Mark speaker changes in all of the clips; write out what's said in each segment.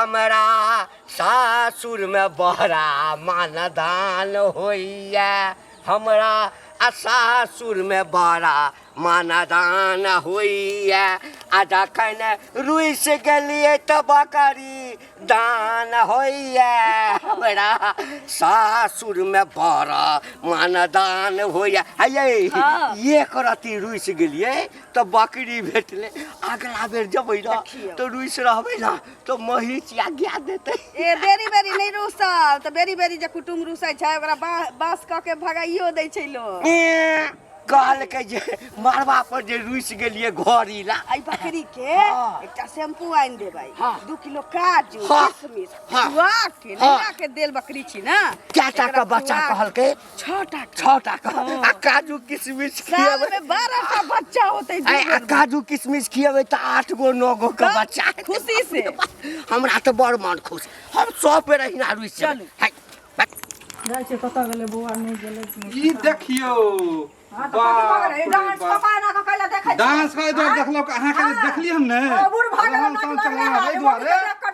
Speaker 1: हमरा सासुर में बड़ा मानदान होइया हमरा सासुर में बड़ा मानदान होइया आ जखन रुइस गेलिए त बकरी दान होइया हमरा सासुर में बड़ा मानदान होइया ये करती रुइस गेलिए त बकरी भेटले अगला बेर जबै न तो रुइस रहबै न तो महीच आज्ञा देतै
Speaker 2: ए बेरी बेरी नहीं रुसल त बेरी बेरी जे कुटुम रुसै छै ओकरा बास क के भगाइयो दै छै लोग
Speaker 1: कहल के जे मारवा पर जे रुइस गेलिए घरी ला
Speaker 2: आई बकरी के एकटा शैम्पू आइन देबै 2 किलो काजू किशमिश हुआ के लेला के देल बकरी छी ना
Speaker 1: क्या का बच्चा कहल के 6 टा आ काजू किशमिश खियाबे
Speaker 2: में 12 टा बच्चा होतै
Speaker 1: आ काजू किशमिश खियाबे त 8 गो 9 गो का बच्चा
Speaker 2: खुशी से
Speaker 1: हमरा त बड़ मन खुश हम 100 पे रहिना रुइस
Speaker 2: चलू
Speaker 3: जाय छै कत गेलै बौआ नहीं गेलै
Speaker 4: ई देखियो
Speaker 2: डांस पपाना का कहला देखै
Speaker 4: डांस करे तो देखलो अहाँ के देखली हम ने
Speaker 2: बुढ़ भागल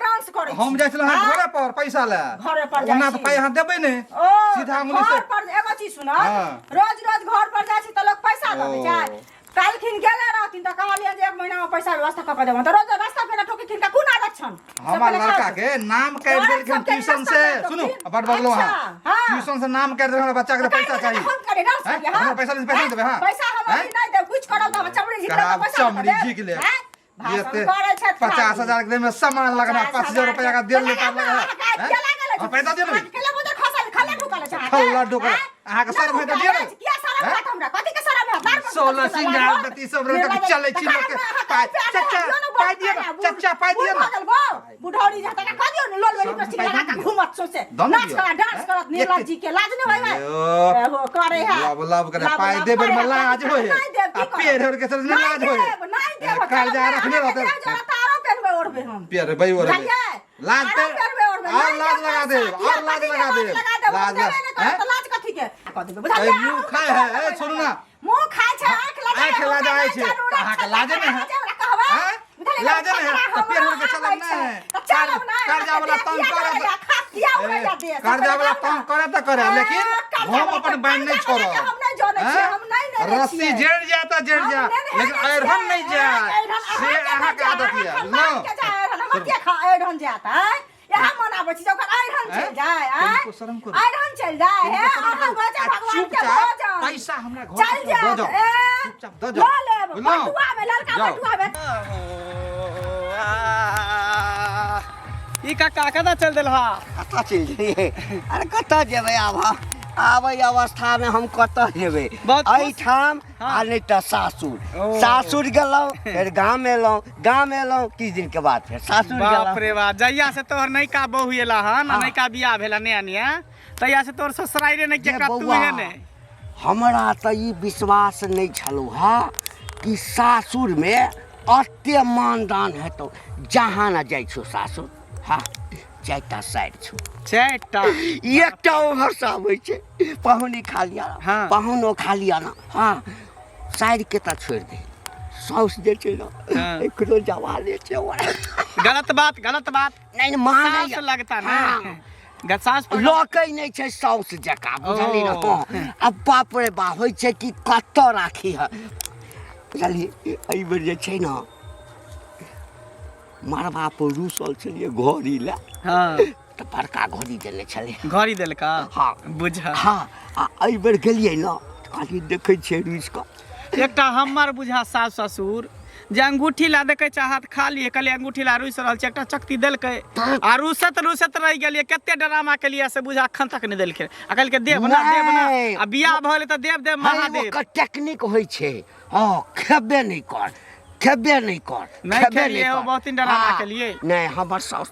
Speaker 2: डांस करे
Speaker 4: हम जाय छल अहाँ घरे पर पैसा ले
Speaker 2: घरे पर
Speaker 4: ओना तो पाई अहाँ देबै ने सीधा मुनि से
Speaker 2: घर पर एगो चीज सुना रोज रोज घर पर जाय छी त लोग पैसा देबै छै कालखिन गेले रहथिन त कहलियन जे 1 महीना में पैसा व्यवस्था क के देबन त रोज रास्ता पे ठोकी खिन का कोन आरक्षण
Speaker 4: हमार लड़का के नाम काट देलखिन ट्यूशन से सुनो बड़ बगलो हां ट्यूशन से नाम काट देलखिन बच्चा के पैसा चाहिए
Speaker 2: हम करे डांस चाहिए हां
Speaker 4: पैसा देबे हां
Speaker 2: पैसा हम नहीं दे कुछ करब त चमड़ी झिक ले पैसा
Speaker 4: चमड़ी झिक ले ये 50,000 के में सामान लगना 5,000 रुपया का देल लेता लगा पैसा दे ले
Speaker 2: केला बोतल खला ढुकल छै
Speaker 4: खल्ला ढुकल अहाँ के सर भेट दिए
Speaker 2: क्या सर भेट हमरा कथि के सर भेट
Speaker 4: 16 सिंगार दती सब रंग के चले छी लोग के चाचा पाई दिए ना चाचा पाई दिए ना
Speaker 2: बुढ़ौरी जाता का कह दियो न लोल वेली पर सिंगार का घुमत सोसे नाच करा डांस करत नीला जी के लाज न होय एहो करे है
Speaker 4: लब लब करे पाई दे बर मला आज होय आ पेड़ हर के सर न लाज होय
Speaker 2: नहीं देब
Speaker 4: काल जा रखने रहते
Speaker 2: तारो पेनबे ओढ़बे हम
Speaker 4: पेड़ भाई ओढ़बे लाज पे और लाज लगा दे और लाज लगा दे
Speaker 2: लाज कथि के कह देबे बुझा
Speaker 4: मुंह खाए है छोड़ू ना
Speaker 2: मुंह खाय छै आंख लगा
Speaker 4: आंख लगा छै अहाँ के लाजे नहीं है लाजे नहीं है तो पेड़ के चलब नहीं कर्जा वाला तंग करे कर्जा वाला तंग करे त करे लेकिन हम अपन बहन नहीं छोड़ो
Speaker 2: हम नहीं जाने छी हम नहीं ने
Speaker 4: रस्सी जेड़ जाता जेड़ जा लेकिन अरहन नहीं जाए से अहाँ के आदत है लो
Speaker 2: हम के खा अरहन जाता है यहाँ मनाबे छी ओकर अरहन चल जाए अरहन चल जाए है अहाँ बचा भगवान के भोज
Speaker 4: पैसा हमरा घर
Speaker 2: चल जा
Speaker 4: दो चुपचाप दो
Speaker 2: लो ले बटुआ में ललका बटुआ में
Speaker 3: ई काका कदा चल देल हा
Speaker 1: कत चल जइए अरे कत जेबै आबै अवस्था में हम कत जेबै एहि ठाम आ नहीं त सासुर गेलौ फिर गांव एलौ किछ दिन के बाद फिर सासुर गेलौ
Speaker 3: बाप रे बाप जइया से तोहर नैका बहु एला हन नैका बियाह भेला नया तइया से तोहर ससुराई रे नहीं केकरा तू है ने
Speaker 1: हमरा त ई विश्वास नहीं छलौ हा कि सासुर में अत्य मानदान हेतौ जहाँ न जाइ छौ सासुर हाँ 4टा साइड छौ
Speaker 3: 4टा
Speaker 1: एकटा ओहर से आबै छै पहुनी खा लिया पहुनो खा लिया ना हाँ साइड के त छोड़ दे साउस जे छै ना एकरो जवाले छै
Speaker 3: गलत बात
Speaker 1: नहीं माने
Speaker 3: लगता ना गसास
Speaker 1: लोकै नहीं छै साउस जका बुझली ना अब बाप रे बा होय छै कि कत राखी है बुझली एहि बेर जे छै ना मारबा पर रूसल छलिए घड़ी ला त बड़का घड़ी देले छले
Speaker 3: घड़ी देलका
Speaker 1: हाँ
Speaker 3: बुझा
Speaker 1: हाँ आ एहि बेर गेलिए ना खाली देखै छै रुइस का
Speaker 3: एकटा हमर बुझा सास ससुर जे अंगूठी ला देखे चाहत खाली कहले अंगूठी ला रुइस रहल छै एकटा चक्ति देलकै आ रुसत रह गेलिए कते ड्रामा के लिए से बुझा अखन तक नहीं देलकै आ कहल के देब ना आ बियाह भले त देव महादेव
Speaker 1: का टेक्निक होय छै हां खेबे नहीं कर
Speaker 3: नहीं खेलिए बहुत दिन ड्रामा के लिए
Speaker 1: नहीं हमर साउस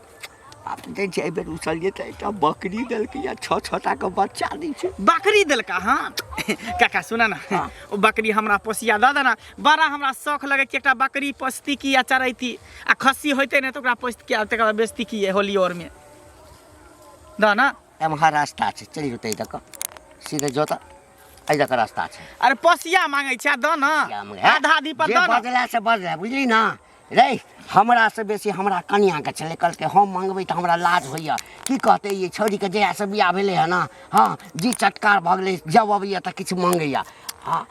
Speaker 1: आप देख छै बेर उछलिए त एकटा बकरी देलकै या 6 टा के बच्चा दै छै
Speaker 3: बकरी देलका हां काका सुना ना ओ बकरी हमरा पोसिया द देना बड़ा हमरा शौक लगे कि एकटा बकरी पोसती की या चरैती आ खस्सी होइते ने त ओकरा पोसती की तकर बेइज्जती की होली और में द ना
Speaker 1: एमहर रास्ता छै चली जतै तक सीधे जोता आई जका रास्ता छै
Speaker 3: अरे पोसिया मांगे छै द ना आधा आधी पर द ना
Speaker 1: बदला से बदला बुझली ना रे हमरा से बेसी हमरा कनिया के छले कल के हम मंगबै त हमरा लाज होइया की कहते ये छोरी के जया से बियाह भेले है ना हाँ जी चटकार भ गेलै जब अबैया त किछु मंगैया हाँ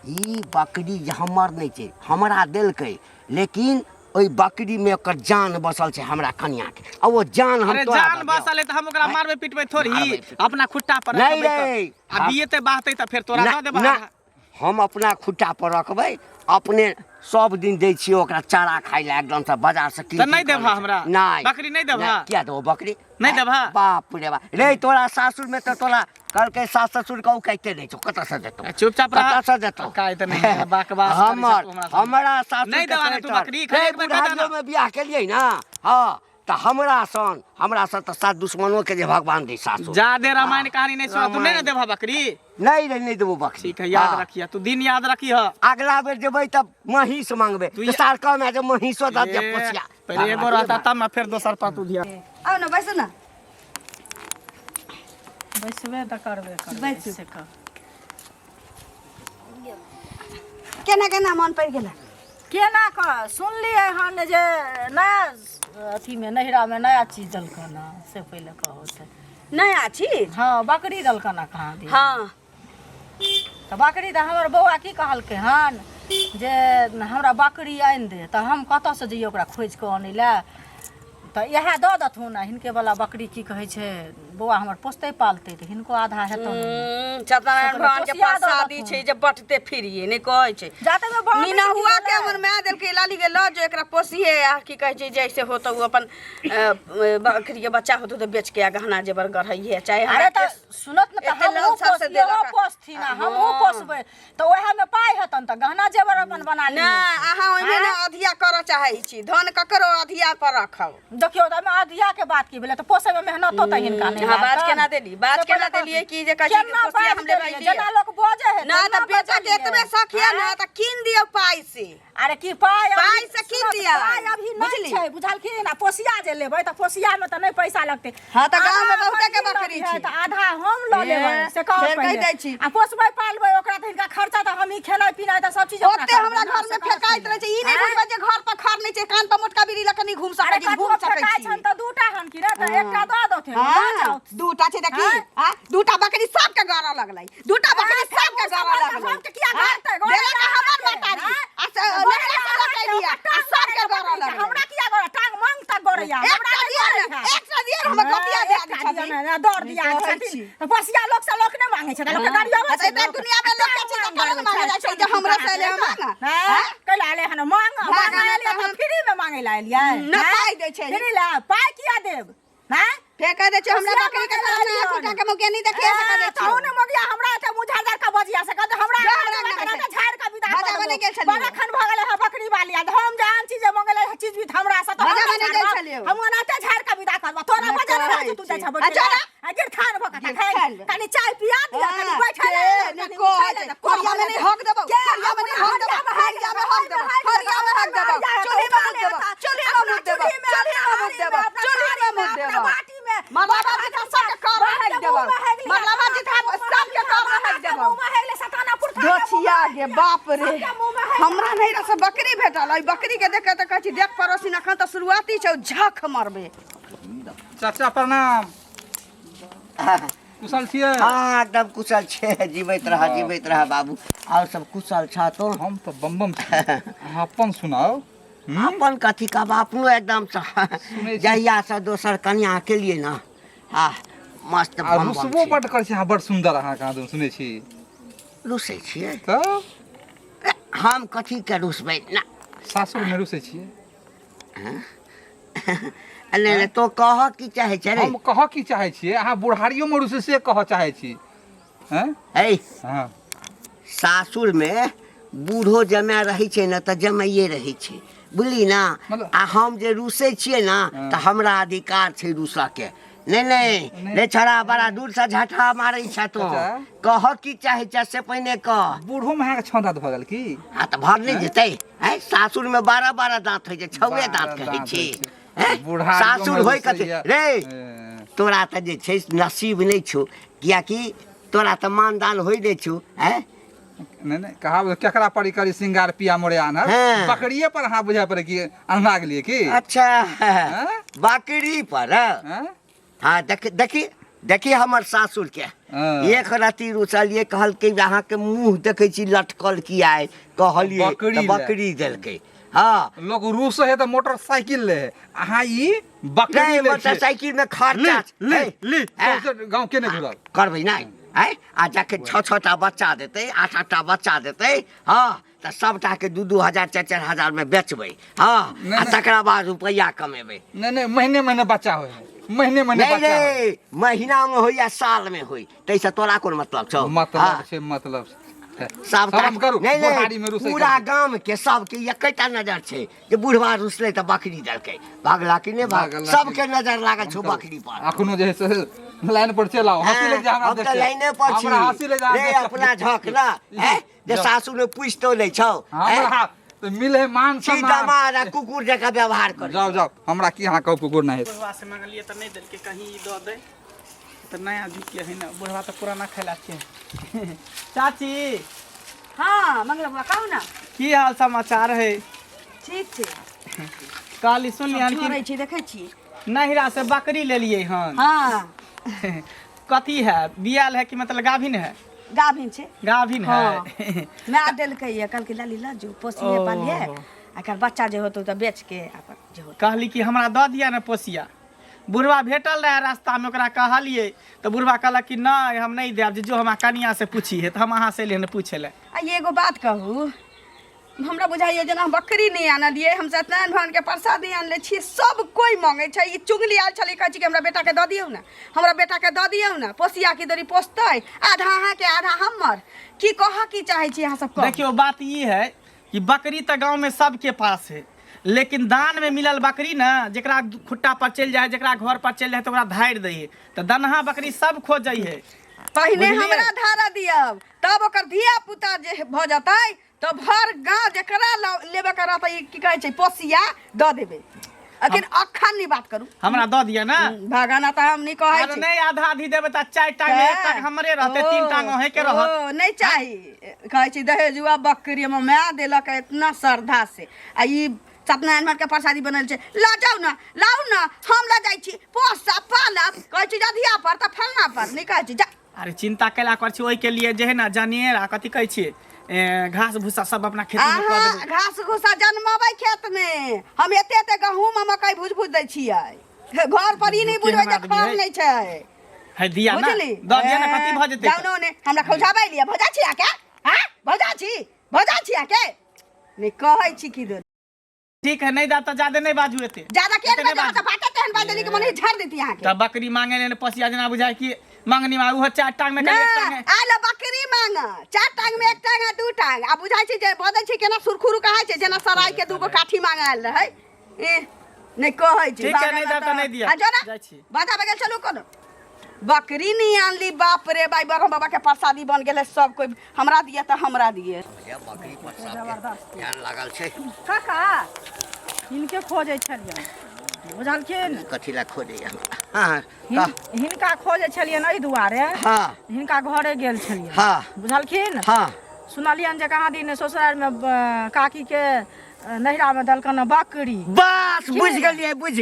Speaker 1: ई बकरी जे हमर नहीं छै हमरा देलकै लेकिन ओई बकरी में ओकर जान बसल छै हमरा कनिया के आ वो जान हम
Speaker 3: अरे
Speaker 1: तोरा
Speaker 3: जान बसल है त हम ओकरा मारबे पिटबे थोड़ी अपना खुट्टा पर
Speaker 1: नहीं
Speaker 3: रखबै
Speaker 1: रे
Speaker 3: त आ बिये ते बाहतै त फिर तोरा दऽ देबा
Speaker 1: हम अपना खुट्टा पर रखबै अपने सब दिन दै छियै ओकरा चारा खाइ ले एकदम से बाजार से
Speaker 3: त नहीं देबा हमरा
Speaker 1: नहीं
Speaker 3: बकरी नहीं देबा
Speaker 1: क्या देबो बकरी
Speaker 3: नहीं देबा
Speaker 1: बाप रे बाप रे तोरा सासुर में तो तोरा कल के सास ससुर का कहते नहीं छो कत से देतो
Speaker 3: चुपचाप रह
Speaker 1: कत से देतो
Speaker 3: काय त नहीं बकवास
Speaker 1: हमरा सासुर
Speaker 3: नहीं देबा तू बकरी खाली एक बार बता ना
Speaker 1: में बियाह के लिए ना हां त हमरा सन त सात दुश्मनों के जे भगवान दे सासुर
Speaker 3: ज्यादा रामायण कहानी नहीं सुना तू नहीं देबा बकरी
Speaker 1: नहीं रे नहीं देबो बकरी
Speaker 3: ठीक है याद रखिया तू दिन याद रखिह
Speaker 1: अगला बेर जेबै तब महिष मांगबे तो साल का में जे महिषो द दे पोछिया
Speaker 3: पहले एगो रहता तब ना फिर दोसर पर तू दिया
Speaker 2: आओ ना बैसो ना
Speaker 3: बैसबे त करबे
Speaker 2: बैस से कर केना केना मन पड़ गेला
Speaker 5: केना का सुनलिए हन जे नया अथी में नहिरा में नया चीज दलकन ना से पहले कहो से
Speaker 2: नया चीज
Speaker 5: हाँ बकरी दलकन ना कहाँ दी
Speaker 2: हाँ
Speaker 5: तो बकरी तो हमर बौआ की कहलकै हन जे हमरा बकरी आनि दे तो हम कतऽ से जइयो ओकरा खोज के आनै ला तो इएह दऽ दथुन आ हिनके वाला बकरी की कहै छै बौआ हमर पोसते पालते तो हिनको आधा हेतौ
Speaker 2: सत्यनारायण भगवान के पास शादी छै जे बटते फिरिए नहीं कहै छै
Speaker 5: जाते में बहुत
Speaker 2: नीना हुआ के हमर माय देलकै लाली के ल जो एकरा पोसिए आ की कहै छै जैसे होतो उ अपन बकरी के बच्चा होतो तो बेच के गहना जेवर गढ़इए चाहे
Speaker 5: अरे तो सुनत न त हम पोसथि ना हम पोसबै तो ओहे में पाइ हेतन त गहना जेवर अपन बना ली
Speaker 2: ना अहाँ ओइमे ना अधिया करऽ चाहै छी धन ककरो अधिया पर रखब
Speaker 5: देखियो त में अधिया के बात की भेलै त पोसे में मेहनत तो हिनका नहीं
Speaker 2: हां बात केना देली बात केना देलिए की जे कहै छै पोसिया हम लेबै
Speaker 5: जना लोग बोझे है
Speaker 2: ना त बेटा के एतबे सखिया ना त कीन दियौ पाइ से
Speaker 5: अरे की पाइ
Speaker 2: से कीन दिया
Speaker 5: पाइ अभी नहीं छै बुझलखिन आ पोसिया जे लेबै त पोसिया में त नहीं पैसा लगते
Speaker 2: हां त गांव में बहुते के बकरी छै
Speaker 5: त आधा हम ल लेबै से कह
Speaker 2: कहि दै छी
Speaker 5: आ पोसबै पालबै ओकरा त हिनका खर्चा त हम ही खेनाइ पिनाइ त सब चीज
Speaker 2: ओते हमरा घर में फेकाइत रहे छै ई नहीं बुझबै जे घर पर खर नहीं छै कान पर मोटका बिरी लकनी घूम सकै छी घूम सकै छी
Speaker 5: छन त दूटा हन की रे त एकटा द दथे
Speaker 2: हां दूटा छै देखी हां दूटा बकरी सब के गारा लगलै दूटा बकरी सब के गारा लगलै
Speaker 5: हम के किया गारते
Speaker 2: देले का हमर माताजी अच्छा नहरा से लकै लिया सब के गारा लगलै
Speaker 5: हमरा किया गारा टांग मांग तक गोरैया हमरा
Speaker 2: एकटा दिया हम कतिया दे दी छथि
Speaker 5: ना दौड़ दिया छथि त पोसिया लोग से लोग ने मांगे छै लोग गाड़ी आबै छै
Speaker 2: एते दुनिया में लोग के चीज कर मांगे जाय छै जे हमरा से ले मांगा
Speaker 5: हां कैला ले हन मांगा ले त फ्री में मांगे ला एलियै
Speaker 2: ना पाइ दै छै
Speaker 5: फ्री ला पाइ किया देब हां
Speaker 2: फेंका दे छै हमरा बकरी के ना छोटा के मुके नहीं देखिए सका दे छै
Speaker 5: तौने मोगिया हमरा त मुझादार का बजिया से कहते हमरा झाड़ का विदा
Speaker 2: बजा बने गेल छलिए
Speaker 5: बड़ा खन भ गेलै है बकरी वाली हम जान चीज मंगले है चीज भी हमरा से त
Speaker 2: बजा बने गेल छलिए
Speaker 5: हम अनाते झाड़ का विदा करबा तोरा बजा रह तू जाय छ
Speaker 2: अच्छा
Speaker 5: गिर खान भका खाए कनी चाय पिया दिया कनी बैठा ले
Speaker 2: ने को कोरिया में नहीं हक देबो कोरिया में नहीं हक देबो हरिया में हक देबो हरिया में हक देबो चुली में हक देबो चुली में मुद देबो चुली में मुद देबो चुली में मुद देबो
Speaker 5: बाटी में
Speaker 2: मरलाबा जी था सब के कर हक देबो मरलाबा जी था सब के कर हक देबो
Speaker 5: हेले सतानापुर था
Speaker 2: दोछिया गे बाप रे हमरा नहीं रस बकरी भेटल ई बकरी के देख के त कहै छी देख पड़ोसी न खन त शुरुआती छै झख मारबे
Speaker 4: चाचा प्रणाम कुशल छियै
Speaker 1: हाँ एकदम कुशल छे जीवित रहा बाबू और सब कुशल छा तो
Speaker 4: हम तो बम अपन सुनाओ
Speaker 1: अपन कथी का अपनो एकदम जहिया से दोसर कन्या के लिए ना हाँ मस्त
Speaker 4: आ रुसबो बड कर छै बड सुंदर अहाँ कहाँ सुनै छी
Speaker 1: रुसै छियै
Speaker 4: तो
Speaker 1: हम कथी के रुसबै ना
Speaker 4: सासुर में रुसै छियै
Speaker 1: नहीं तो कह की चाहे छै रे
Speaker 4: हम कह की चाहे छियै अहाँ बुढ़ारियो में रुसै से कह चाहे छी हैं
Speaker 1: ए
Speaker 4: हां
Speaker 1: सासुर में बूढ़ो जमाय रही छै ना त जमाइए रही छै बुझली ना आ हम जे रुसै छियै ना त हमरा अधिकार छै रुसा के नहीं रे छोरा बड़ा दूर से झटहा मारै छ तो कह की चाहे छ से पहिने कह
Speaker 4: बूढ़ो में अहाँ के छौं दांत भ गेल की
Speaker 1: हां त भर नहीं जेतै है सासुर में 12 दांत होइ छै 6 दांत कहै छी सासुर होय कते रे तोरा त जे छै नसीब नहीं छौ किया कि तोरा त मानदान होय दे छौ हैं
Speaker 4: नहीं कहा केकरा पड़ी करी सिंगार पिया मोरे आनर
Speaker 1: हाँ।
Speaker 4: बकरिए पर हाँ बुझा पड़े कि अंगना के लिए की
Speaker 1: अच्छा
Speaker 4: हाँ?
Speaker 1: बकरी पर
Speaker 4: हाँ?
Speaker 1: हाँ देखिए हमर सासुर के
Speaker 4: हाँ।
Speaker 1: एक राति रुचलिए कहल के अहाँ के मुंह देखे छी लटकल किया है कहलिए
Speaker 4: बकरी
Speaker 1: तो
Speaker 4: ले।
Speaker 1: बकरी देलकै हाँ
Speaker 4: लोग रूस है तो मोटरसाइकिल ले अहाँ ई बकरी
Speaker 1: नहीं
Speaker 4: ले
Speaker 1: मोटरसाइकिल में खर्चा
Speaker 4: ले गांव के नहीं घुरल
Speaker 1: करबै नहीं है आ जाके 6-6टा बच्चा देते 8-8टा बच्चा देते हाँ तो सबटा के 2-2 हजार 4-4 हजार में बेचबै हाँ
Speaker 4: नहीं,
Speaker 1: आ
Speaker 4: नहीं।
Speaker 1: तकरा बाद रुपया कमेबै
Speaker 4: नहीं महीने बच्चा हो महीने
Speaker 1: नहीं
Speaker 4: बच्चा होय।
Speaker 1: रे महीना में होई या साल में होई तैसे तोरा कोन मतलब छौ
Speaker 4: मतलब से मतलब
Speaker 1: सब
Speaker 4: शरम करू,
Speaker 1: नहीं
Speaker 4: बुढ़ारी में
Speaker 1: नहीं
Speaker 4: रुसै
Speaker 1: पूरा
Speaker 4: करू।
Speaker 1: गांव के सबके एकैटा नजर छै जे बुढ़वा रुसले त बकरी देलकै भागला कि नहीं भाग
Speaker 4: भागला कि-
Speaker 1: सबके नजर लागल छौ बकरी पर
Speaker 4: अखनो जे है से लाइन पर चलाओ हंसी लग जा हमरा
Speaker 1: हम त लाइने पर छी
Speaker 4: हमरा हंसी लग जा
Speaker 1: रे अपना झक ना हैं जे सासू ने पूछतो नहीं छौ
Speaker 4: हमरा तो मिले मान
Speaker 1: छी
Speaker 4: सम्मान
Speaker 1: दमाद आ कुकुर जका व्यवहार कर
Speaker 4: जाओ हमरा की यहाँ कहू कुकुर नहीं है
Speaker 3: बुढ़वा से मांगलिए तो नहीं देलके कहीं दो दे तो नया झुकिए है ना बुढ़वा तो पुराना खैला के चाची
Speaker 2: हाँ मंगला बुआ कहू ना
Speaker 3: की हाल समाचार है
Speaker 2: ठीक छै
Speaker 3: काली सुनलियन
Speaker 2: छोड़ै
Speaker 3: कि
Speaker 2: छी देखै छी
Speaker 3: नहिरा से बकरी ले लिए हन
Speaker 2: हाँ
Speaker 3: कथी है बियाल है कि मतलब गाभिन है
Speaker 2: गाभिन छै
Speaker 3: गाभिन है
Speaker 2: हाँ। मैं देलकै ये कल के लाली ला जो पोसिए
Speaker 3: ओ।
Speaker 2: पालिए आकर बच्चा जे होतो तो बेच के अपन जे होतो
Speaker 3: कहली कि हमरा दऽ दिया ने पोसिया बुढ़वा भेटल रहे रास्ता में ओकरा कहलिए तो बुढ़वा कहलक कि नहीं हम नहीं देब जो हमरा कनिया से पूछी है तो हम अहाँ से लेने पूछे ले
Speaker 2: आ ये एगो बात कहू हमरा बुझाइए जेना हम बकरी नहीं आनलिए हम सत्यनारायण भगवान के प्रसादी आनले छी सब कोई मांगे छै ई चुगली आयल छलै कहै छी कि हमरा बेटा के दऽ दियौ ना हमरा बेटा के दऽ दियौ ना पोसिया की दरी पोसतै आधा अहाँ के आधा हमर की कह की चाहे छी अहाँ सब
Speaker 3: देखियो बात ये है कि बकरी तो गांव में सबके पास है लेकिन दान में मिलल बकरी ना जकरा खुट्टा पर चल जाए जकरा घर पर चल जाए तो ओकरा धारि दै है तो दनहा बकरी सब खोजै है
Speaker 2: पहले
Speaker 3: बुझलियै?
Speaker 2: हमरा धारा दियब तब ओकर धिया पुता जे भ जतै तो भर गांव जकरा लेबे के रहतै की कहै छै पोसिया दऽ देबै लेकिन अखन नहीं बात करू
Speaker 3: हमरा दऽ दिया ना
Speaker 2: भागाना तो हम नहीं कहै
Speaker 3: अरे
Speaker 2: छी
Speaker 3: नहीं आधा आधी देबै तऽ 4 टांग में 1 टांग हमरे रहते 3 टांग है के रहत
Speaker 2: ओ नहीं चाही कहै छी दहेजुआ बकरी में मैं देलक इतना श्रद्धा से आ ई सत्यनारायण भगवान के प्रसादी बनल छै ला जाऊ ना लाऊ ना हम ला जाइ छी पोसा पालब कहै छी जधिया पर त फलना पर नहीं कहै छी जा
Speaker 3: अरे चिंता कैला कर छी ओहि के लिए जे है ना जानिए कथी कहै छी घास भूसा सब अपना खेत में कऽ
Speaker 2: आहा
Speaker 3: देबै
Speaker 2: घास घुसा जन्मबै खेत में हम एते एते गहूम आ मकई भूज भूज दै छियै घर पर ई नहीं
Speaker 3: के
Speaker 2: बुझबै जे
Speaker 3: हमरा
Speaker 2: खर
Speaker 3: बुझै?
Speaker 2: नहीं छै
Speaker 3: है दिया ना
Speaker 2: बुझली
Speaker 3: दऽ दिया ना कथी भऽ जेतै
Speaker 2: जाऊ ने हमरा खौझाबै लिए भजा छी आके हां भजा छी आके नहीं कहै छी की दे
Speaker 3: ठीक है नहीं दा तो ज्यादा नहीं बाजू एते
Speaker 2: ज्यादा के
Speaker 3: एते नहीं
Speaker 2: बजे
Speaker 3: बाजू।
Speaker 2: त बाटे तेहन बाजली के मने झाड़ देती यहां के
Speaker 3: तब बकरी मांगे ले पसिया जना बुझाय कि मांगनी में उहो 4 टांग में
Speaker 2: ना
Speaker 3: कहीं 1 टांग में
Speaker 2: आले बकरी मांग 4 टांग में 1 टांग आ 2 टांग आ बुझाइ छै जे बदै छै केना सुरखुरु कहै छै जेना सराय के दूगो काठी मांगाल रहै ए नहीं कहै छै
Speaker 3: ठीक है, नहीं दा तो नहीं दिया।
Speaker 2: आ जोना
Speaker 3: जाइ छी।
Speaker 2: बाजा बगल चलू कोन बकरी नहीं आनली बाप रे भाई बरम बाबा के प्रसादी बन गेले सब कोई हमरा दिए त हमरा दिए
Speaker 1: बकरी पर सबके ध्यान लागल छै
Speaker 5: काका हिनके खोजै छलियन बुझलखिन
Speaker 1: कथी ला खोजे हाँ
Speaker 5: हिनका खोजै छलियन एहि दुआरे
Speaker 1: हाँ
Speaker 5: हिनका घरे गेल छलियन
Speaker 1: हाँ
Speaker 5: बुझलखिन
Speaker 1: हाँ
Speaker 5: सुनलियन जे कहाँ दिन ससुराल में काकी के नहिरा में दलकन बकरी
Speaker 1: बस बुझ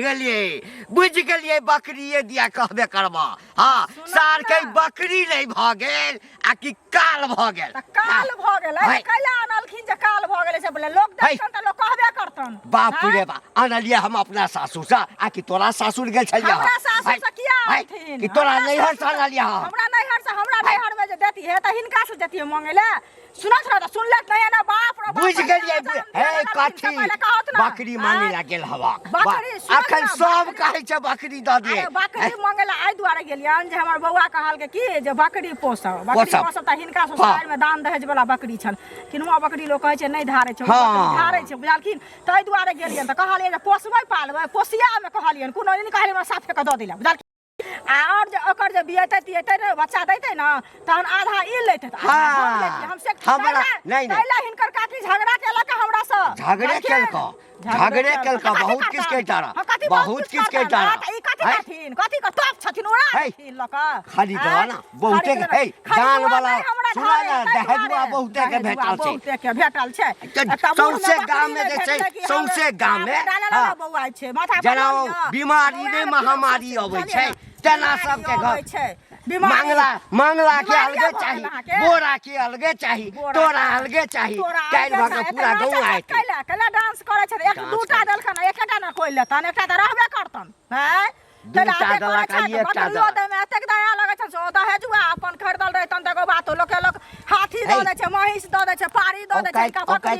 Speaker 1: गेलिए बकरिए दिया कहबे करबा हाँ सार के बकरी नहीं भ गेल आ कि काल भ गेल
Speaker 5: त काल भ गेलै
Speaker 1: है।
Speaker 5: कैला आनलखिन जे काल भ गेलै से बोले लोग देखतन त लोग कहबे करतन
Speaker 1: बाप
Speaker 5: हाँ?
Speaker 1: रे बा आनलिए हम अपना सासुर से आ कि तोरा सासुर गेल छलिए
Speaker 5: हमरा सासुर से किया आनथिन?
Speaker 1: कि तोरा
Speaker 5: हमरा
Speaker 1: नैहर
Speaker 5: सासुर
Speaker 1: से आनलिए हम
Speaker 5: हमरा नैहर से हमरा नैहर में जे देती है त हिनका से देती है मांगे ले सुनत रह सुनलक नहीं ना बाप रे बाप
Speaker 1: बुझ गेलिए हे कथी
Speaker 5: बकरी
Speaker 1: बकरी मांगे ला गेल हवा
Speaker 5: बकरी, सुन
Speaker 1: अखन
Speaker 5: ना,
Speaker 1: सब
Speaker 5: बकरी।
Speaker 1: कहै छै बकरी दऽ दिए
Speaker 5: अरे बकरी मांगे ला आई दुआरे गेलियन जे हमर बौआ कहल के की जे बकरी पोसब बकरी
Speaker 1: पोसब।
Speaker 5: पोसब त हिनका ससुराल में दान दहेज वाला बकरी छन किनुआ बकरी लोग कहै छै नहीं धारे छै
Speaker 1: हाँ।
Speaker 5: बकरी धारे छै बुझलखिन तै दुआरे गेलियन त कहलियन जे पोसबै पालबै पोसिया में कहलियन कोनो नहीं कहलियन हमरा साफे के दऽ दिला बुझलखिन आ और जे ओकर जे बियतै तियतै ने बच्चा दैतै ना तहन आधा ई लैतै त आधा हम
Speaker 1: हाँ।
Speaker 5: लैतियै। हम से
Speaker 1: हमरा- नहीं, नहीं।
Speaker 5: कैला हिनकर काकी झगड़ा केलक हमरा से
Speaker 1: झगड़े
Speaker 5: बुझलखिन?
Speaker 1: केलक झगड़े कल का बहुत किसके टारा बहुत किसके टारा
Speaker 5: कथी का टॉप छथिन ओरा लका
Speaker 1: खाली दवाना बहुते है जान वाला सुना ना दहेजुआ बहुते के
Speaker 5: भेटल छै
Speaker 1: सौसे गांव में जे छै सौसे गांव में
Speaker 5: बौआ छै माथा
Speaker 1: जेना बीमारी ने महामारी अबै छै तेना सबके घर मंगला के अलगे चाहिए बोरा के अलगे चाहिए तोरा अलगे चाहिए काल भर के पूरा गांव आए
Speaker 5: कैला डांस करे छै एक दूटा देलखन एकटा न कोइ लेतन एकटा त रहबे करतन हैं
Speaker 1: दूटा दला का एकटा दला
Speaker 5: में एतेक दया लगै छै सो दहेजुआ अपन खरीदल रहतन तको बात लोक हाथी द दै छै महिष द दै छै पारी द दै छै कपड़ी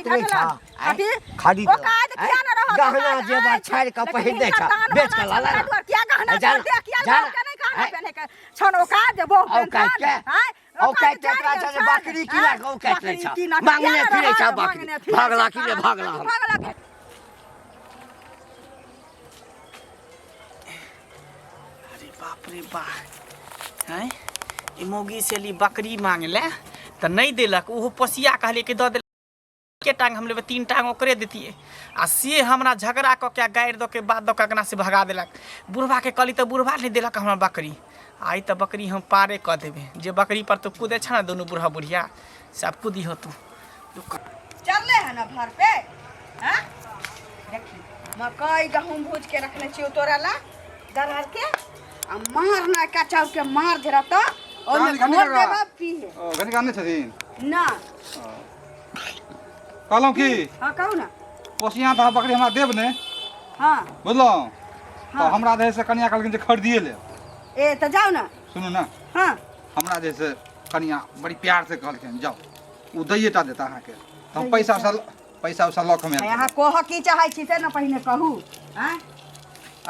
Speaker 1: खाली
Speaker 5: ओ काज किया न रहत
Speaker 1: गहना जेवर छाड़ के पहिन दे छै बेच के लाला
Speaker 5: क्या गहना दे किया के नहीं गहना पहने के छनो का जे बहु पेंशन हैं
Speaker 1: ओ कहते एकरा जे बकरी किना के ओ कहते छै मांगने फिरे छै बकरी भागला कि रे भागला
Speaker 3: बाप रे बाप हैं ई मोगी से ली बकरी मांग ले तो नहीं देलक ओहो पोसिया कहले कि द दे के टांग हम लेबे 3 टांग ओकरे देतिए आ से हमरा झगड़ा क के गायर द के बाद द कगना से भगा देलक बुढ़वा के कहली तो बुढ़वा नहीं देलक हमरा बकरी आई तो बकरी हम पारे क देबे जे बकरी पर तो कूदे छ ना दोनों बुढ़ा बुढ़िया सब कूदी हो तू
Speaker 2: चलले है ना घर पे हां देखी मकई गहूम भूज के रखले छियो तोरा ला दरहर के आ मारना कचाउ के मार जरा तो और घोर देबा पी है
Speaker 4: ओ गनी गाने छथिन
Speaker 2: ना
Speaker 4: कहलौं की
Speaker 2: हां कहू ना
Speaker 4: पोसिया त बकरी हमरा देब ने
Speaker 2: हां
Speaker 4: बुझलौं तो हमरा देह से कनिया कहलखिन जे खरीदिए ले
Speaker 2: ए त जाओ ना
Speaker 4: सुनू ना
Speaker 2: हां
Speaker 4: हमरा देह से कनिया बड़ी प्यार से कहलखिन जाओ उ दैएटा देता अहाँ के हम पैसा उसा लख में
Speaker 2: यहाँ कोह की चाहै छी से ना पहिने कहू हैं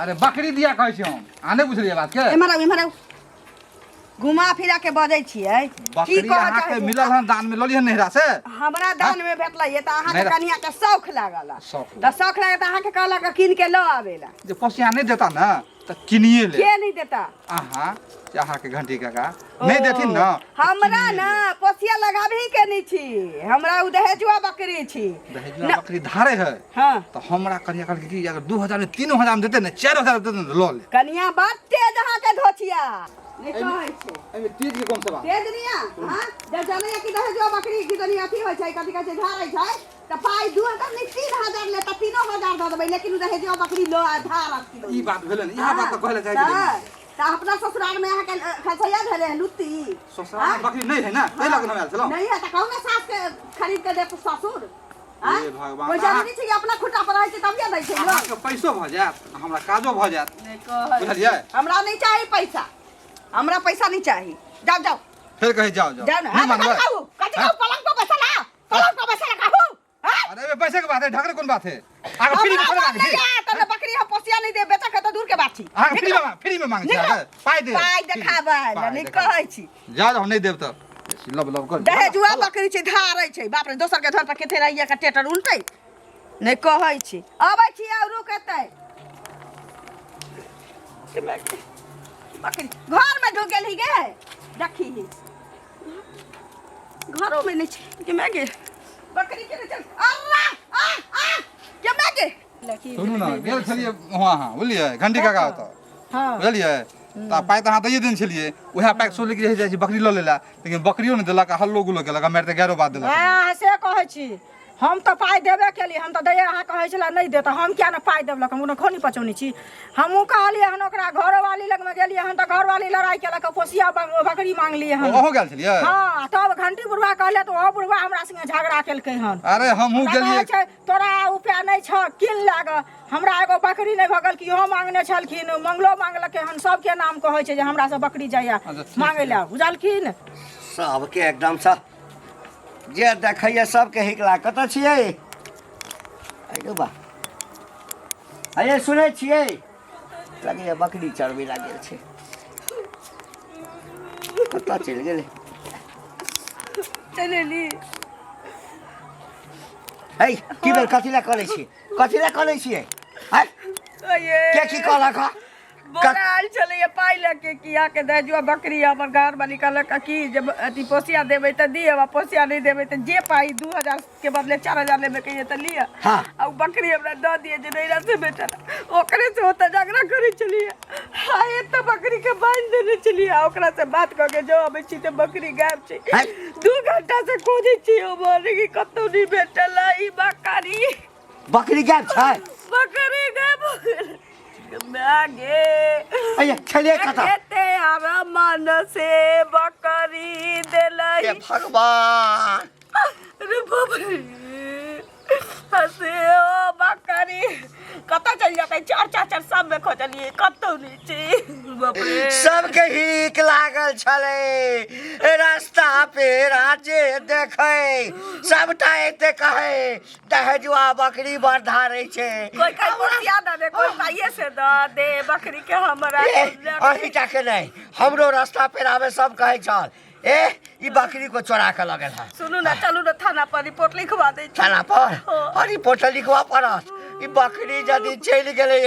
Speaker 4: अरे बकरी दिया कहै छी हम आने बुझलिए बात के
Speaker 2: इमरा घुमा फिरा के बजै छियै
Speaker 4: बकरी अहाँ के मिलल हन दान में ललिए नहिरा से
Speaker 2: हमरा दान में भेटलै ये त अहाँ के कनिया के शौक लागल
Speaker 4: शौक
Speaker 2: त शौक लागल त अहाँ के कहला के किन के ल आवेला
Speaker 4: जे पोसिया नहीं देता ना तो किनिए ले
Speaker 2: के नहीं देता
Speaker 4: आहा चाहा के घंटी काका नहीं देथिन ना
Speaker 2: हमरा ना पोसिया लगाबही के नहीं छी हमरा उ दहेजुआ बकरी छी
Speaker 4: दहेजुआ बकरी धारे है
Speaker 2: हां
Speaker 4: तो हमरा कनिया कहल कि अगर 2000 में 3000 में देते ना 4000 देते ना लो ले
Speaker 2: कनिया बात तेज अहाँ के धोथिया नहीं कहै छै
Speaker 4: एमे तेज के कौन सा बात
Speaker 2: तेज निया हां जब जाने कि दहेजुआ बकरी की तनी अथी होय छै कथि कहै छै धारै छै त पाई 2000 नहीं 3000 ले त 3000 द देबै लेकिन दहेजुआ बकरी लो धार
Speaker 4: ई बात भेले ना यहां बात तो कहले चाहिए
Speaker 2: त अपना ससुराल में अहाँ के खसैया धरे लुत्ती
Speaker 4: ससुराल में बकरी नहीं है ना नहीं लगन में आयल छलो
Speaker 2: नहीं है त कहू ना सास के खरीद के दे ससुर
Speaker 4: हे भगवान
Speaker 2: कोई जरूरी छै कि अपना खुटा पर रहै छै तब दै छै
Speaker 4: अहाँ के पैसो भ जात हमरा काजो भ जात
Speaker 2: नहीं कहै
Speaker 4: बुझलिए
Speaker 2: हमरा नहीं चाहिए पैसा हमरा पैसा नहीं चाहिए जाओ जाओ
Speaker 4: फिर कहे जाओ
Speaker 2: जाओ ना
Speaker 4: मानबे
Speaker 2: कथि पलंग पे बैठा ला पलंग पे बैठा ला कहू
Speaker 4: अरे ये पैसे के बात है ढकरे कौन बात है आगे फ्री में मांग छी
Speaker 2: त बकरी हम पोसिया नहीं दे बेचा के त दूर के बात छी
Speaker 4: हां फ्री में मांग छी पाई दे
Speaker 2: पाई देखाबा नहीं कहै छी
Speaker 4: जा हम नहीं देब त लब लब कर
Speaker 2: दहेजुआ बकरी छै धारै छै बाप रे दोसर के घर पर केथे रहिया के टेटर उल्टै नहीं कहै छी आबै छी आ रुकतै बकरी घर में ढुक गेल ही गे देखी घरों में नहीं छै के मैं गे बकरी के चल अल्लाह आ के मैं गे
Speaker 4: सुनू ना गेल छलिए वहां हां बुझलिए घंटी काका होता
Speaker 5: हां
Speaker 4: बुझलिए त पाई त हां दैए दिन छलिए उहे पैक सोले के जाय छी बकरी ल लेला लेकिन बकरियो ने देलक हल्लो गुलो केलक मेरे त 11 बात देलक
Speaker 5: हां से कहै छी हम तो पाई देबे केली हम तो दैया अहाँ कहै छला नहीं दे त हम क्या न पाई देबलक हम खोनी पचौनी छी हमहू कहलिए हन ओकरा घरवाली लग में गेलिए हन त घरवाली लड़ाई केलक पोसिया बकरी मांगलिए हन
Speaker 4: ओहो गेल छलिए
Speaker 5: हां तब घंटी बुढ़वा कहले तो ओ बुढ़वा हमरा संगे झगड़ा केलकै हन
Speaker 4: अरे हमहू गेलिए
Speaker 5: तोरा उपाय नहीं छ किन लाग हमरा एगो बकरी नहीं भगल कि हो मांगने छलखिन मंगलो मांगलकै हन सबके नाम कहै छै जे हमरा से बकरी जाया मांगे ला बुझलखिन
Speaker 1: सबके एकदम सा जे देखैया सबके हिकला कत छियै आइयो बा अरे सुनै छियै लगैया बकरी चरबे लागल छै कत चल गेलै
Speaker 2: चलेली
Speaker 1: हे की बेर कथिला करै छी कथिला करै छियै हे
Speaker 2: ओये
Speaker 1: के की कहलक
Speaker 2: बोराल चलिए पाई लेके किया के दे जो बकरी हमर घर वाली कहलक की जब अति पोसिया देबै त दिए आ पोसिया नहीं देबै त जे पाई 2000 के बदले 4000 लेबे कहिए त लिया
Speaker 1: हाँ।
Speaker 2: आ बकरी हमरा द दिए जे नहीं से बेटा ओकरे से होता झगड़ा करे चलिए हाय त बकरी के बांध देने चलिए ओकरा से बात क के जो अबै छी त बकरी गायब छी 2 घंटा से खोजै छी ओ मारे की कतौ नहीं भेटल ई
Speaker 1: बकरी गायब छै
Speaker 2: बकरी गायब मागे
Speaker 1: अये छलिए कतऽ
Speaker 2: कहते हरा मन से बकरी देलाई
Speaker 1: हे भगवान
Speaker 2: अरे बाप रे हसे ओ बकरी कतऽ चल जाते चार सब में खोजलिए कतौ नहीं छी बाप रे
Speaker 1: सबके हिक लागल छले रास्ता पे राजे देखे सबटा एते कहे दहजुआ बकरी बड़ धारै छै
Speaker 2: कोई कहीं पोसिया द दे कोई पाइए से द दे बकरी के हमरा
Speaker 1: अही टाके नहीं हमरो रास्ता पे आवे सब कहे चल ई बकरी को चोरा के लगल है
Speaker 2: सुनू ना चलू ना थाना पर रिपोर्ट लिखवा दे
Speaker 1: थाना पर रिपोर्ट लिखवा पड़त ई बकरी यदि चलि गेलै